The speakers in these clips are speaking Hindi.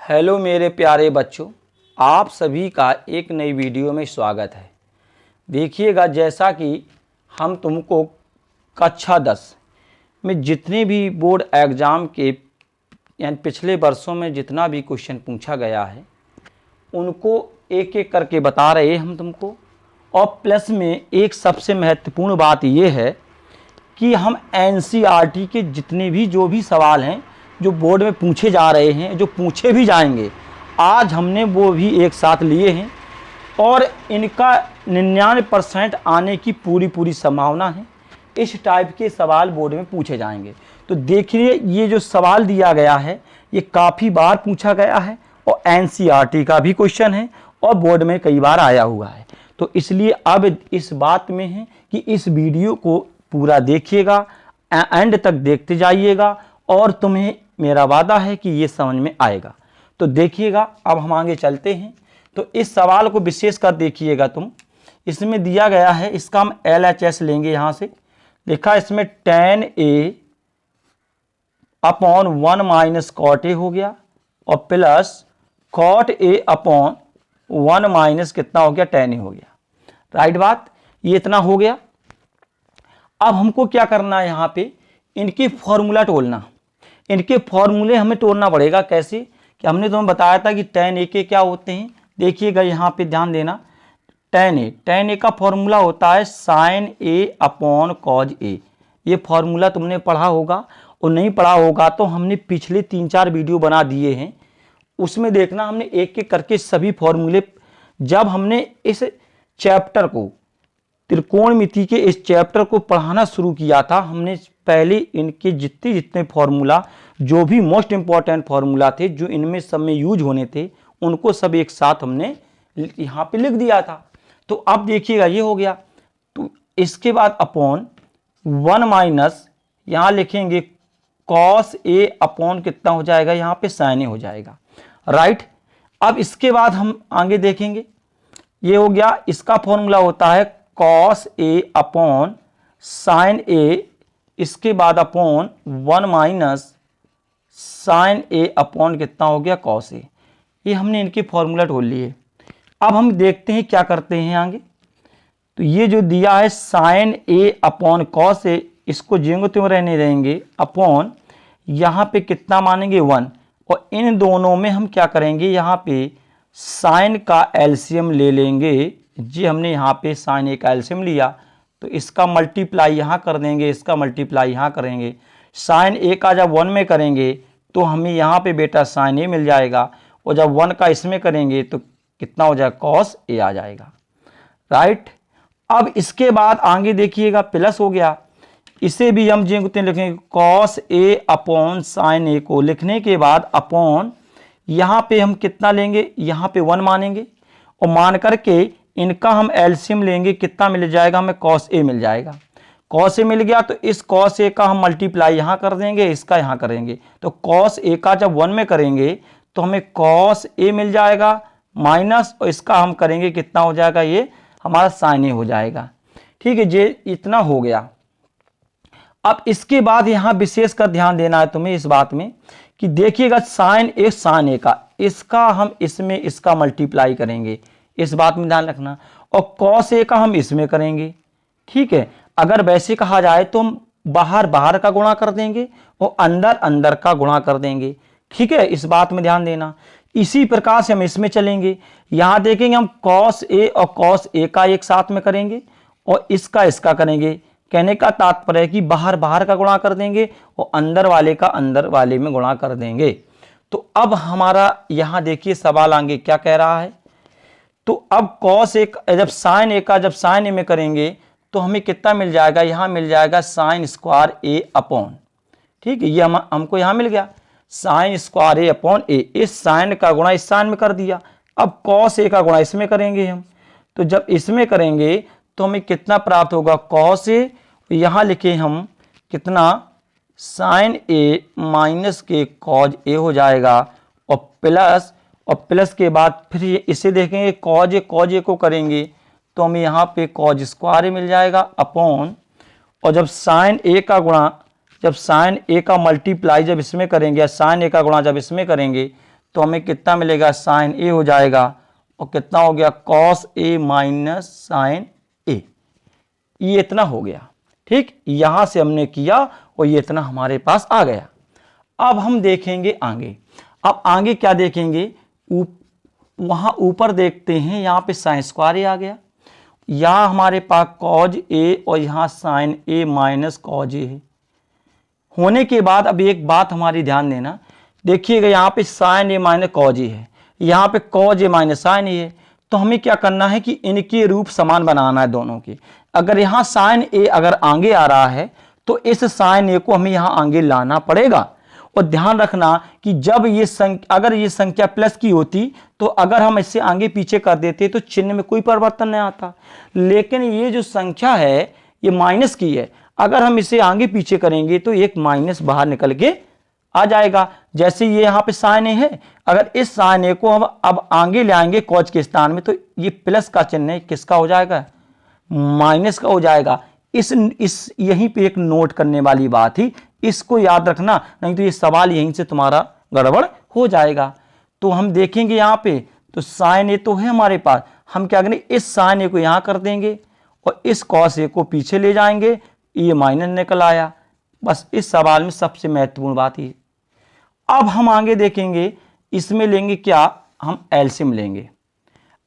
हेलो मेरे प्यारे बच्चों, आप सभी का एक नई वीडियो में स्वागत है। देखिएगा, जैसा कि हम तुमको कक्षा 10 में जितने भी बोर्ड एग्ज़ाम के यानी पिछले वर्षों में जितना भी क्वेश्चन पूछा गया है उनको एक एक करके बता रहे हैं हम तुमको। और प्लस में एक सबसे महत्वपूर्ण बात ये है कि हम एनसीईआरटी के जितने भी जो भी सवाल हैं जो बोर्ड में पूछे जा रहे हैं, जो पूछे भी जाएंगे, आज हमने वो भी एक साथ लिए हैं और इनका 99% आने की पूरी संभावना है। इस टाइप के सवाल बोर्ड में पूछे जाएंगे। तो देखिए, ये जो सवाल दिया गया है ये काफ़ी बार पूछा गया है और एनसीईआरटी का भी क्वेश्चन है और बोर्ड में कई बार आया हुआ है। तो इसलिए अब इस बात में है कि इस वीडियो को पूरा देखिएगा, एंड तक देखते जाइएगा और तुम्हें मेरा वादा है कि ये समझ में आएगा। तो देखिएगा, अब हम आगे चलते हैं। तो इस सवाल को विशेष कर देखिएगा तुम। इसमें दिया गया है, इसका हम LHS लेंगे। यहाँ से लिखा इसमें tan A upon 1 minus cot A हो गया और plus cot A upon 1 minus कितना हो गया, tan A हो गया। राइट बात, ये इतना हो गया। अब हमको क्या करना है, यहाँ पे इनके फॉर्मूला तोड़ना। इनके फॉर्मूले हमें तोड़ना पड़ेगा। कैसे कि हमने तुम्हें बताया था कि tan A के क्या होते हैं। देखिएगा, यहाँ पे ध्यान देना। tan A का फॉर्मूला होता है sin A upon cos A। ये फॉर्मूला तुमने पढ़ा होगा, और नहीं पढ़ा होगा तो हमने पिछले 3-4 वीडियो बना दिए हैं, उसमें देखना। हमने एक एक करके सभी फॉर्मूले, जब हमने इस चैप्टर को, त्रिकोणमिति के इस चैप्टर को पढ़ाना शुरू किया था, हमने पहले इनके जितने फॉर्मूला, जो भी मोस्ट इंपॉर्टेंट फॉर्मूला थे, जो इनमें सब में यूज होने थे, उनको सब एक साथ हमने यहाँ पे लिख दिया था। तो अब देखिएगा, ये हो गया। तो इसके बाद अपॉन 1 माइनस यहाँ लिखेंगे cos A अपॉन कितना हो जाएगा, यहाँ पे sin A हो जाएगा। राइट। अब इसके बाद हम आगे देखेंगे। ये हो गया, इसका फॉर्मूला होता है cos A upon sin A, इसके बाद upon 1 minus sin A upon कितना हो गया, cos A। ये हमने इनके फॉर्मूला ढूंढ लिए। अब हम देखते हैं क्या करते हैं आगे। तो ये जो दिया है sin A upon cos A, इसको ज्यों त्यों रहने देंगे, अपॉन यहाँ पे कितना मानेंगे, 1। और इन दोनों में हम क्या करेंगे, यहाँ पे साइन का एलसीएम ले लेंगे। जी, हमने यहाँ पे sin A का एलसीएम लिया तो इसका मल्टीप्लाई यहाँ कर देंगे, इसका मल्टीप्लाई यहाँ करेंगे। sin A का जब 1 में करेंगे तो हमें यहाँ पे बेटा sin A मिल जाएगा, और जब 1 का इसमें करेंगे तो कितना हो जाएगा, cos A आ जाएगा। राइट। अब इसके बाद आगे देखिएगा, प्लस हो गया। इसे भी हम जी लिखेंगे cos A upon sin A को लिखने के बाद अपॉन यहाँ पे हम कितना लेंगे, यहाँ पे 1 मानेंगे, और मान करके इनका हम एलसीएम लेंगे। कितना मिल जाएगा हमें, cos A मिल जाएगा। cos A मिल गया तो इस cos A का हम मल्टीप्लाई यहाँ कर देंगे, इसका यहाँ करेंगे। तो cos A का जब 1 में करेंगे तो हमें cos A मिल जाएगा माइनस, और इसका हम करेंगे कितना हो जाएगा, ये हमारा sin A हो जाएगा। ठीक है, ये इतना हो गया। अब इसके बाद यहाँ विशेष कर ध्यान देना है तुम्हें इस बात में कि देखिएगा sin A का, इसका हम इसमें इसका मल्टीप्लाई करेंगे, इस बात में ध्यान रखना। और cos A का हम इसमें करेंगे। ठीक है, अगर वैसे कहा जाए तो हम बाहर बाहर का गुणा कर देंगे और अंदर अंदर का गुणा कर देंगे। ठीक है, इस बात में ध्यान देना। इसी प्रकार से हम इसमें चलेंगे। यहाँ देखेंगे हम cos A और cos A का एक साथ में करेंगे और इसका करेंगे। कहने का तात्पर्य है कि बाहर बाहर का गुणा कर देंगे और अंदर वाले का अंदर वाले में गुणा कर देंगे। तो अब हमारा यहाँ देखिए सवाल आगे क्या कह रहा है। तो अब cos A जब sin A का जब sin A में करेंगे तो हमें कितना मिल जाएगा, यहाँ मिल जाएगा sin स्क्वायर A अपॉन, ठीक है, ये हमको यहाँ मिल गया sin square A upon A। इस sin का गुणा इस sin में कर दिया। अब cos A का गुणा इसमें करेंगे हम, तो जब इसमें करेंगे तो हमें कितना प्राप्त होगा, cos A, यहाँ लिखे हम कितना, sin A माइनस के cos A हो जाएगा, और प्लस के बाद फिर इसे देखेंगे cos A को करेंगे तो हमें यहाँ पे cos स्क्वायर मिल जाएगा अपॉन, और जब sin A का गुणा, जब sin A का मल्टीप्लाई जब इसमें करेंगे, या sin A का गुणा जब इसमें करेंगे तो हमें कितना मिलेगा, साइन ए हो जाएगा, और कितना हो गया, कॉस ए माइनस साइन ए। ये इतना हो गया। ठीक, यहां से हमने किया और ये इतना हमारे पास आ गया। अब हम देखेंगे आगे। अब आगे क्या देखेंगे, वहां ऊपर देखते हैं, यहां पे साइन स्क्वायर ए आ गया, यहां हमारे पास कॉज ए और यहां साइन ए माइनस कॉज ए है। होने के बाद अब एक बात हमारी ध्यान देना, देखिएगा यहाँ पे साइन ए माइनस कॉज ए है, यहाँ पे कॉज ए माइनस साइन ए है। तो हमें क्या करना है कि इनके रूप समान बनाना है दोनों के। अगर यहाँ साइन ए अगर आगे आ रहा है तो इस साइन ए को हमें यहाँ आगे लाना पड़ेगा। और ध्यान रखना कि जब ये अगर ये संख्या प्लस की होती तो अगर हम इससे आगे पीछे कर देते तो चिन्ह में कोई परिवर्तन नहीं आता, लेकिन ये जो संख्या है ये माइनस की है, अगर हम इसे आगे पीछे करेंगे तो एक माइनस बाहर निकल के आ जाएगा। जैसे ये यहाँ पे साइन ए है, अगर इस साइन ए को हम अब आगे ले आएंगे कॉज के स्थान में तो ये प्लस का चिन्ह किसका हो जाएगा, माइनस का हो जाएगा। इस यहीं पे एक नोट करने वाली बात थी, इसको याद रखना, नहीं तो ये सवाल यहीं से तुम्हारा गड़बड़ हो जाएगा। तो हम देखेंगे यहाँ पे तो साइन ए तो है हमारे पास, हम क्या करेंगे इस साइन ए को यहाँ कर देंगे और इस कॉस ए को पीछे ले जाएंगे, ये माइनस निकल आया। बस इस सवाल में सबसे महत्वपूर्ण बात ये। अब हम आगे देखेंगे, इसमें लेंगे क्या, हम एलसीएम लेंगे।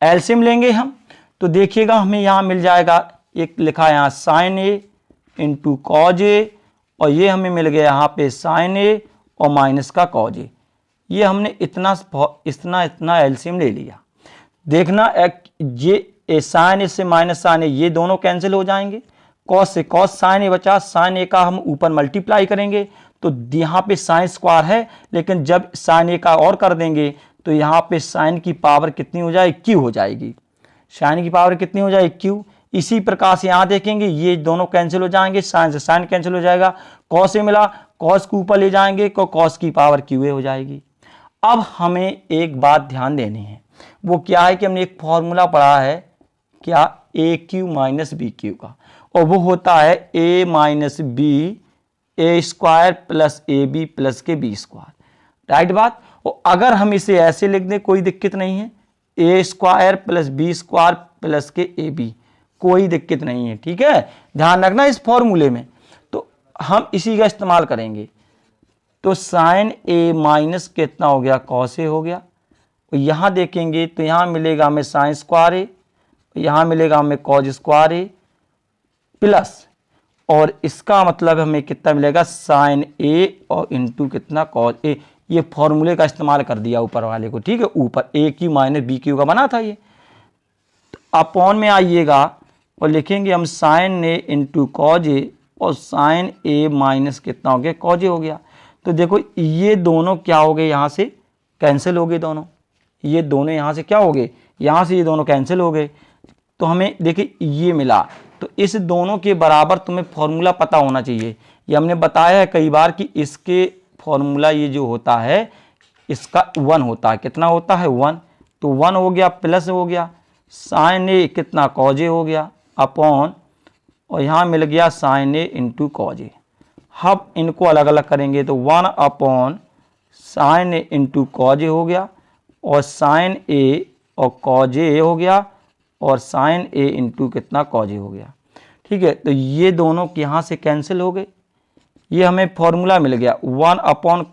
एलसीएम लेंगे हम तो देखिएगा हमें यहाँ मिल जाएगा, एक लिखा है यहाँ साइन ए इंटू कॉज ए, और ये हमें मिल गया यहाँ पे साइन ए और माइनस का कॉज ए। ये हमने इतना एलसीएम ले लिया। देखना ये साइन ए से माइनस साइन ए ये दोनों कैंसिल हो जाएंगे, कॉस से कॉस साइन ए बचा, साइन ए का हम ऊपर मल्टीप्लाई करेंगे तो यहाँ पे साइन स्क्वायर है, लेकिन जब साइन ए का और कर देंगे तो यहाँ पे साइन की पावर कितनी हो जाएगी, क्यू हो जाएगी। साइन की पावर कितनी हो जाएगी, क्यू। इसी प्रकार से यहाँ देखेंगे ये दोनों कैंसिल हो जाएंगे, साइन से साइन कैंसिल हो जाएगा, कॉस से मिला कॉस को ऊपर ले जाएंगे तो कॉस की पावर क्यू ए हो जाएगी। अब हमें एक बात ध्यान देनी है, वो क्या है कि हमने एक फॉर्मूला पढ़ा है क्या, A cube minus B cube का, और वो होता है A minus B A square plus A B plus के बी स्क्वायर, राइट बात। और अगर हम इसे ऐसे लिख दें कोई दिक्कत नहीं है, A square plus B square plus के ए बी, कोई दिक्कत नहीं है, ठीक है। ध्यान रखना इस फॉर्मूले में, तो हम इसी का इस्तेमाल करेंगे। तो साइन ए माइनस कितना हो गया, कॉस ए हो गया। यहां देखेंगे तो यहां मिलेगा हमें साइन स्क्वायर ए, यहां मिलेगा हमें कॉज स्क्वायर ए प्लस, और इसका मतलब हमें कितना मिलेगा, साइन ए और इंटू कितना कॉज ए। ये फॉर्मूले का इस्तेमाल कर दिया ऊपर वाले को, ठीक है। ऊपर ए क्यू माइनस बी क्यू का बना था ये, तो अपॉन में आइएगा और लिखेंगे हम साइन ए इंटू कॉज ए, और साइन ए माइनस कितना हो गया, कॉज ए हो गया। तो देखो ये दोनों क्या हो गए, यहाँ से कैंसिल हो गए दोनों, ये दोनों यहाँ से क्या हो गए, यहाँ से ये दोनों कैंसिल हो गए। तो हमें देखिए ये मिला, तो इस दोनों के बराबर तुम्हें फॉर्मूला पता होना चाहिए। ये हमने बताया है कई बार कि इसके फॉर्मूला ये जो होता है इसका 1 होता है, कितना होता है 1, तो 1 हो गया प्लस हो गया साइन ए कितना कॉज ए हो गया अपॉन, और यहाँ मिल गया साइन ए इंटू कॉज ए। हम इनको अलग अलग करेंगे तो 1 अपॉन साइन ए इंटू कॉज ए हो गया, और साइन ए और कॉज ए हो गया, और साइन ए इंटू कितना कॉज ए हो गया, ठीक है। तो ये दोनों यहाँ से कैंसिल हो गए, ये हमें फॉर्मूला मिल गया 1 अपॉन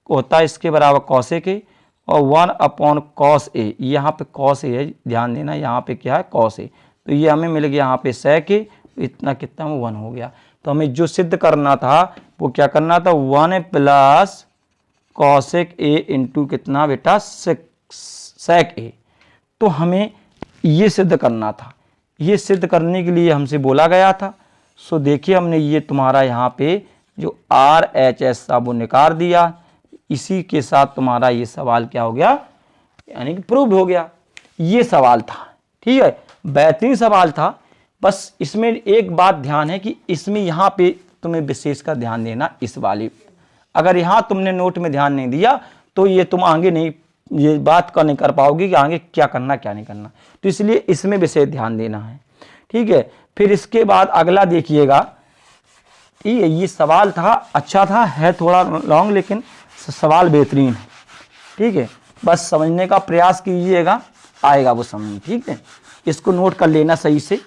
होता है इसके बराबर कॉस ए के, और 1 अपॉन कॉस ए, यहाँ पे कॉस ए है, ध्यान देना यहाँ पे क्या है कॉस ए, तो ये हमें मिल गया यहाँ पे सेक ए, इतना कितना 1 हो गया। तो हमें जो सिद्ध करना था वो क्या करना था, 1 प्लस कॉसेक ए इंटू कितना बेटा सेक ए। तो हमें ये सिद्ध करना था, ये सिद्ध करने के लिए हमसे बोला गया था। सो देखिए हमने ये तुम्हारा यहाँ पे जो RHS था वो निकाल दिया, इसी के साथ तुम्हारा ये सवाल क्या हो गया, यानी कि प्रूव हो गया। ये सवाल था, ठीक है, बेहतरीन सवाल था। बस इसमें एक बात ध्यान है कि इसमें यहाँ पे तुम्हें विशेष कर ध्यान देना इस वाली, अगर यहाँ तुमने नोट में ध्यान नहीं दिया तो ये तुम आगे नहीं ये बात नहीं कर पाओगे कि आगे क्या करना क्या नहीं करना, तो इसलिए इसमें विशेष ध्यान देना है, ठीक है। फिर इसके बाद अगला देखिएगा, ये सवाल था, अच्छा था, है थोड़ा लॉन्ग लेकिन सवाल बेहतरीन है। ठीक है, बस समझने का प्रयास कीजिएगा, आएगा वो समझ। ठीक है, इसको नोट कर लेना सही से।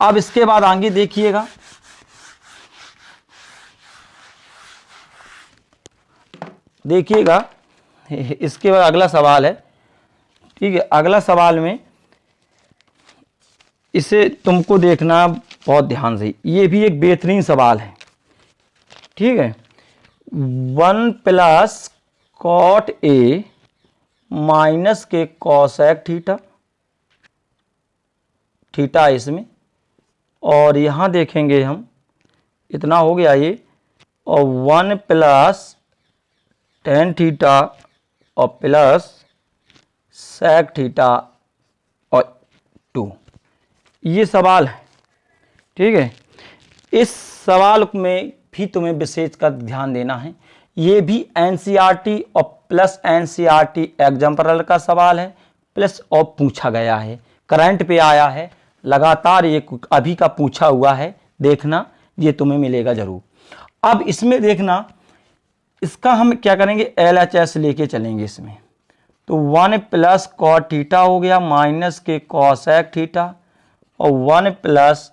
अब इसके बाद आगे देखिएगा, देखिएगा इसके बाद अगला सवाल है। ठीक है, अगला सवाल में इसे तुमको देखना बहुत ध्यान से, ये भी एक बेहतरीन सवाल है। ठीक है, 1 प्लस कॉट ए माइनस के कॉसेक थीटा, थीटा इसमें, और यहाँ देखेंगे हम इतना हो गया ये, और 1 प्लस टेन थीटा और प्लस सेक थीटा और 2, ये सवाल है। ठीक है, इस सवाल में भी तुम्हें विशेष कर ध्यान देना है। ये भी एनसीईआरटी और प्लस एनसीईआरटी एग्जाम्पल का सवाल है, प्लस और पूछा गया है, करंट पे आया है, लगातार ये अभी का पूछा हुआ है। देखना, ये तुम्हें मिलेगा जरूर। अब इसमें देखना, इसका हम क्या करेंगे, LHS लेके चलेंगे इसमें। तो 1 प्लस कॉट थीटा हो गया माइनस के कॉसेक थीटा, और 1 प्लस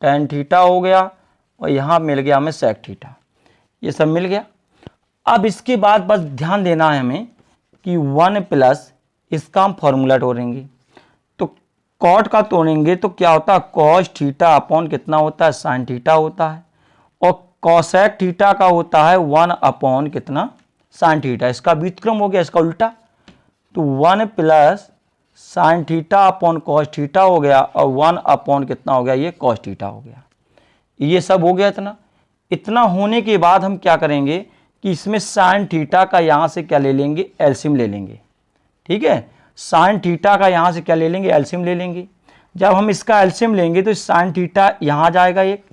टेन थीटा हो गया, और यहाँ मिल गया हमें सेक थीटा, ये सब मिल गया। अब इसके बाद बस ध्यान देना है हमें कि 1 प्लस इसका हम फॉर्मूला तोड़ेंगे। तो कॉट का तोड़ेंगे तो क्या होता है, कॉस थीटा अपॉन कितना होता है, साइन थीटा होता है, और कॉसेक थीटा का होता है 1 अपॉन कितना, साइन थीटा। इसका व्युत्क्रम हो गया, इसका उल्टा। तो 1 plus sine theta upon cos theta हो गया, और 1 अपॉन कितना हो गया, ये कॉस थीटा हो गया। ये सब हो गया इतना। इतना होने के बाद हम क्या करेंगे कि इसमें साइन थीटा का यहाँ से क्या ले लेंगे, एलसीएम ले लेंगे। ठीक है, साइन थीटा का यहाँ से क्या ले लेंगे, एलसीएम ले लेंगे। जब हम इसका एलसीएम लेंगे तो साइन थीटा यहाँ जाएगा एक,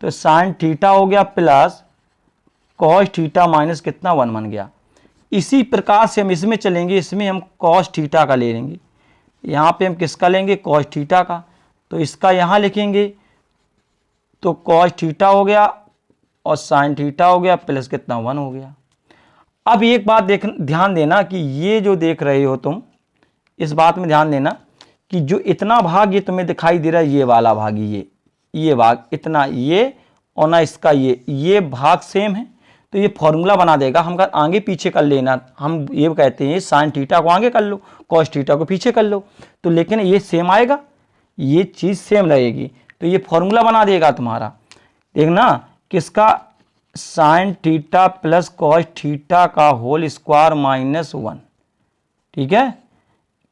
तो साइन थीटा हो गया प्लस कॉस थीटा माइनस कितना 1 बन गया। इसी प्रकार से हम इसमें चलेंगे, इसमें हम कॉस थीटा का ले लेंगे, यहाँ पे हम किसका लेंगे, कॉस थीटा का। तो इसका यहाँ लिखेंगे, तो कॉस थीटा हो गया और साइन थीटा हो गया, प्लस कितना 1 हो गया। अब एक बात ध्यान देना कि ये जो देख रहे हो तुम, इस बात में ध्यान देना कि जो इतना भाग ये तुम्हें दिखाई दे रहा है, ये वाला भाग, ये भाग इतना, ये और ना इसका ये भाग सेम है, तो ये फॉर्मूला बना देगा। हम अगर आगे पीछे कर लेना, हम ये कहते हैं साइन थीटा को आगे कर लो, कॉस थीटा को पीछे कर लो, तो लेकिन ये सेम आएगा, ये चीज़ सेम रहेगी, तो ये फॉर्मूला बना देगा तुम्हारा। देखना, किसका, sine theta plus cos theta का होल स्क्वायर माइनस 1। ठीक है,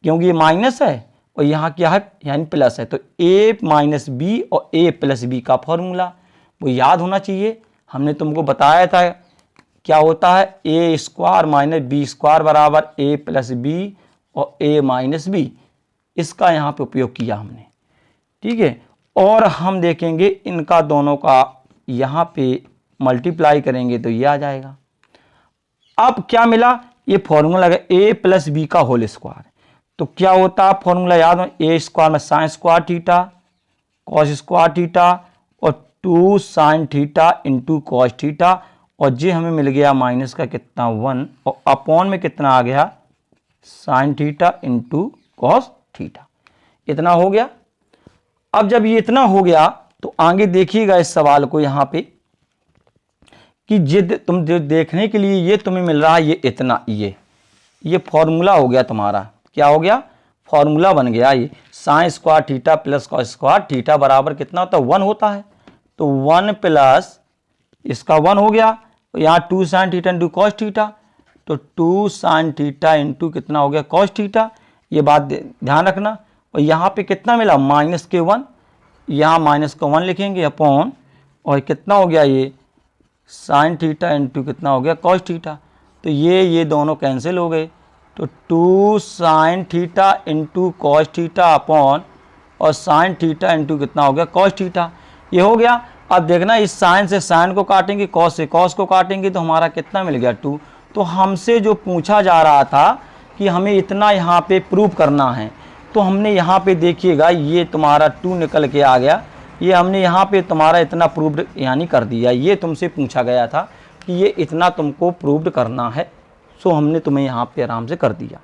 क्योंकि ये माइनस है और यहाँ क्या है, यानी प्लस है, तो a माइनस बी और a प्लस बी का फॉर्मूला वो याद होना चाहिए। हमने तुमको बताया था क्या होता है, a square minus B square बराबर a प्लस बी और a माइनस बी। इसका यहाँ पे उपयोग किया हमने। ठीक है, और हम देखेंगे इनका दोनों का यहाँ पे मल्टीप्लाई करेंगे तो ये आ जाएगा। अब क्या मिला, ये फॉर्मूला है a प्लस बी का होल स्क्वायर। तो क्या होता है फॉर्मूला याद हो, a स्क्वायर में sine square theta cos square theta और 2 sine theta into cos theta, और ये हमें मिल गया माइनस का कितना 1, और अपॉन में कितना आ गया, sine theta into cos theta. इतना हो गया। अब जब ये इतना हो गया तो आगे देखिएगा इस सवाल को यहाँ पे कि तुम जो देखने के लिए ये तुम्हें मिल रहा है, ये इतना, ये फॉर्मूला हो गया तुम्हारा। क्या हो गया, फॉर्मूला बन गया। ये sine square theta plus cos square theta बराबर कितना होता है, 1 होता है। तो 1 प्लस इसका 1 हो गया, तो यहाँ 2 sine theta into cos theta, तो 2 साइन थीटा इंटू कितना हो गया, कॉस थीटा। ये बात ध्यान रखना। और यहाँ पे कितना मिला, माइनस के 1, यहाँ माइनस का 1 लिखेंगे अपॉन, और कितना हो गया, ये साइन थीटा इंटू कितना हो गया, कॉस थीटा। तो ये दोनों कैंसिल हो गए, तो 2 sine theta into cos theta upon और साइन थीटा इंटू कितना हो गया, कॉस थीटा। ये हो गया। अब देखना, इस साइन से साइन को काटेंगे, कॉस से कॉस को काटेंगे, तो हमारा कितना मिल गया, 2। तो हमसे जो पूछा जा रहा था कि हमें इतना यहाँ पे प्रूव करना है, तो हमने यहाँ पे देखिएगा ये तुम्हारा 2 निकल के आ गया। ये हमने यहाँ पे तुम्हारा इतना प्रूव्ड यानी कर दिया। ये तुमसे पूछा गया था कि ये इतना तुमको प्रूव्ड करना है, सो हमने तुम्हें यहाँ पे आराम से कर दिया।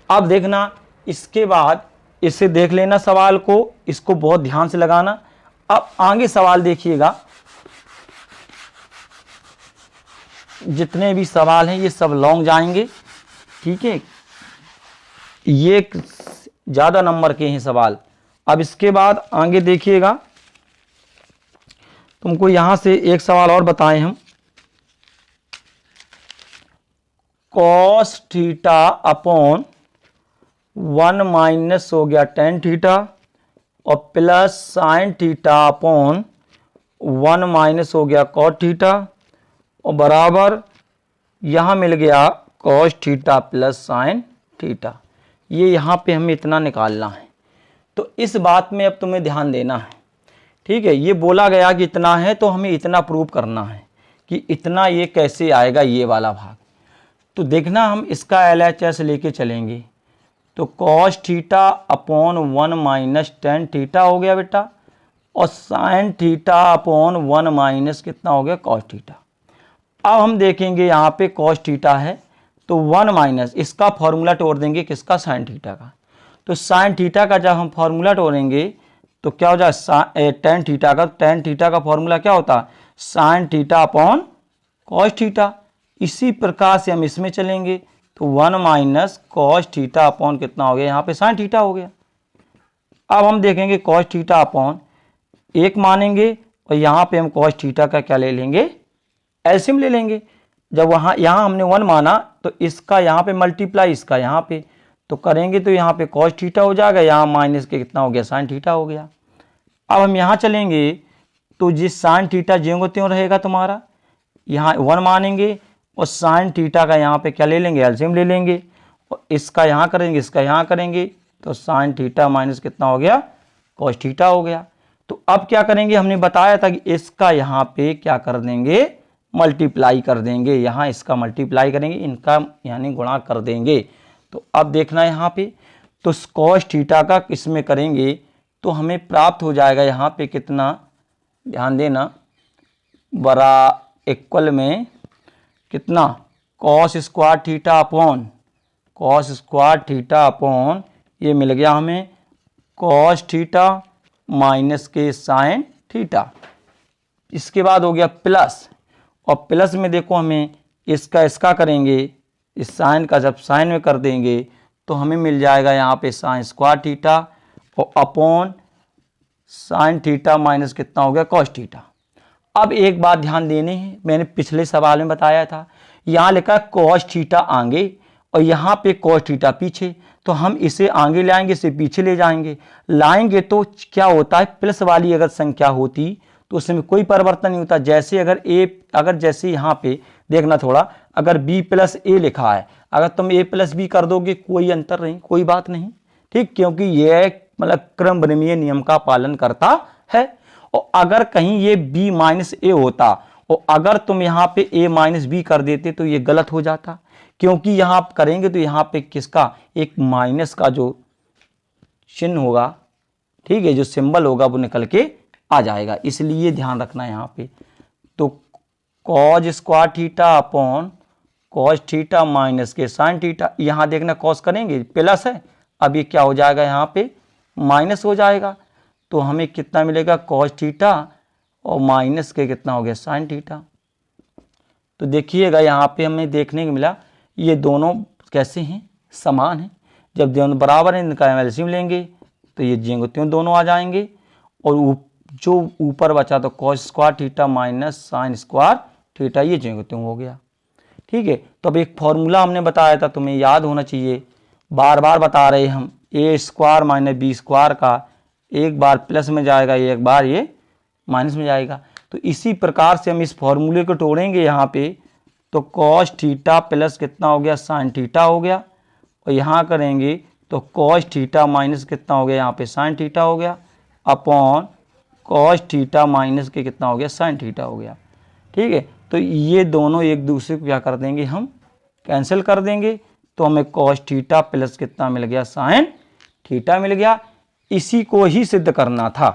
अब देखना इसके बाद इससे देख लेना सवाल को, इसको बहुत ध्यान से लगाना। अब आगे सवाल देखिएगा, जितने भी सवाल हैं ये सब लॉन्ग जाएंगे, ठीक है, ये ज़्यादा नंबर के हैं सवाल। अब इसके बाद आगे देखिएगा, तुमको यहाँ से एक सवाल और बताएं हम, कॉस थीटा अपॉन 1 माइनस हो गया टेन थीटा और plus sine theta upon 1 minus हो गया कॉट थीटा और बराबर यहाँ मिल गया cos theta plus sine theta. ये यहाँ पे हमें इतना निकालना है। तो इस बात में अब तुम्हें ध्यान देना है, ठीक है। ये बोला गया कि इतना है तो हमें इतना प्रूव करना है कि इतना ये कैसे आएगा ये वाला भाग। तो देखना हम इसका LHS लेके चलेंगे। तो cos theta upon 1 minus tan theta हो गया बेटा और साइन थीटा अपॉन 1 माइनस कितना हो गया कॉस थीटा। अब हम देखेंगे यहाँ पे कॉस थीटा है तो 1 माइनस इसका फॉर्मूला तोड़ देंगे किसका, साइन थीटा का। तो साइन थीटा का जब हम फॉर्मूला तोड़ेंगे तो क्या हो जाए, टेन थीटा का, टेन थीटा का फॉर्मूला क्या होता है, sine theta upon cos theta. इसी प्रकार से हम इसमें चलेंगे तो 1 माइनस कॉस थीटा अपॉन कितना हो गया, यहाँ पे साइन थीटा हो गया। अब हम देखेंगे कॉस थीटा अपॉन 1 मानेंगे और यहाँ पे हम कॉस थीटा का क्या ले लेंगे, एलसीएम ले लेंगे। जब यहाँ हमने 1 माना तो इसका यहाँ पे मल्टीप्लाई इसका यहाँ पे तो करेंगे तो यहाँ पे कॉस थीटा हो जाएगा, यहाँ माइनस के कितना हो गया, साइन थीटा हो गया। अब हम यहाँ चलेंगे तो जिस साइन थीटा ज्यों त्यों रहेगा तुम्हारा, यहाँ 1 मानेंगे और साइन थीटा का यहाँ पे क्या ले लेंगे, एलसीएम ले लेंगे और इसका यहाँ करेंगे इसका यहाँ करेंगे तो साइन थीटा माइनस कितना हो गया, कॉस थीटा हो गया। तो अब क्या करेंगे, हमने बताया था कि इसका यहाँ पे क्या कर देंगे, मल्टीप्लाई कर देंगे, यहाँ इसका मल्टीप्लाई करेंगे, इनका यानी गुणा कर देंगे। तो अब देखना यहाँ पे तो कॉस थीटा का इसमें करेंगे तो हमें प्राप्त हो जाएगा यहाँ पे कितना, ध्यान देना, बरा इक्वल में कितना, cos square theta upon cos square theta upon ये मिल गया हमें कॉस थीटा माइनस के साइन थीटा। इसके बाद हो गया प्लस, और प्लस में देखो हमें इसका करेंगे, इस साइन का जब साइन में कर देंगे तो हमें मिल जाएगा यहाँ पे साइन स्क्वायर थीटा और अपॉन साइन थीटा माइनस कितना हो गया, कॉस थीटा। अब एक बात ध्यान देनी है, मैंने पिछले सवाल में बताया था, यहाँ लिखा कॉस थीटा आगे और यहाँ पे कॉस थीटा पीछे, तो हम इसे आगे लाएंगे इसे पीछे ले लाएंगे तो क्या होता है, प्लस वाली अगर संख्या होती तो उसमें कोई परिवर्तन नहीं होता। जैसे अगर जैसे यहाँ पे देखना थोड़ा, अगर b प्लस ए लिखा है, अगर तुम a प्लस बी कर दोगे कोई अंतर नहीं, कोई बात नहीं, ठीक, क्योंकि ये मतलब क्रमबरीमीय नियम का पालन करता है। और अगर कहीं ये b माइनस ए होता और अगर तुम यहाँ पे a माइनस बी कर देते तो ये गलत हो जाता, क्योंकि यहाँ आप करेंगे तो यहाँ पे किसका, एक माइनस का जो चिन्ह होगा, ठीक है, जो सिंबल होगा वो निकल के आ जाएगा, इसलिए ध्यान रखना यहाँ पे। तो cos square theta upon cos theta minus के साइन थीटा, यहाँ देखना कॉस करेंगे प्लस है, अब ये क्या हो जाएगा, यहाँ पे माइनस हो जाएगा, तो हमें कितना मिलेगा, कॉस थीटा और माइनस के कितना हो गया, साइन थीटा। तो देखिएगा यहाँ पे हमें देखने को मिला ये दोनों कैसे हैं, समान हैं। जब दोनों बराबर हैं इनका एलसीएम लेंगे तो ये ज्यों त्यों दोनों आ जाएंगे और जो ऊपर बचा तो cos square theta minus sine square theta, ये ज्यों त्यों हो गया, ठीक है। तो अब एक फॉर्मूला हमने बताया था, तुम्हें याद होना चाहिए, बार बार बता रहे हम, ए स्क्वायर माइनस बी स्क्वायर का एक बार प्लस में जाएगा, एक बार ये माइनस में जाएगा। तो इसी प्रकार से हम इस फॉर्मूले को तोड़ेंगे यहाँ पे, तो कॉस थीटा प्लस कितना हो गया, साइन थीटा हो गया, और यहाँ करेंगे तो कॉस थीटा माइनस कितना हो गया, यहाँ पे साइन थीटा हो गया, अपॉन कॉस थीटा माइनस के कितना हो गया, साइन थीटा हो गया, ठीक है। तो ये दोनों एक दूसरे को क्या कर देंगे, हम कैंसिल कर देंगे, तो हमें कॉस थीटा प्लस कितना मिल गया, साइन थीटा मिल गया। इसी को ही सिद्ध करना था,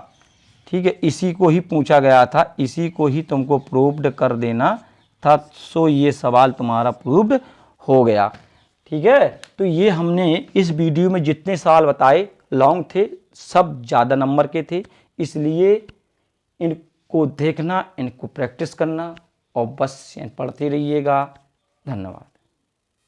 ठीक है, इसी को ही पूछा गया था, इसी को ही तुमको प्रूव्ड कर देना था। सो ये सवाल तुम्हारा प्रूव्ड हो गया। ठीक है, तो ये हमने इस वीडियो में जितने सवाल बताए लॉन्ग थे, सब ज़्यादा नंबर के थे, इसलिए इनको देखना, इनको प्रैक्टिस करना और बस पढ़ते रहिएगा। धन्यवाद।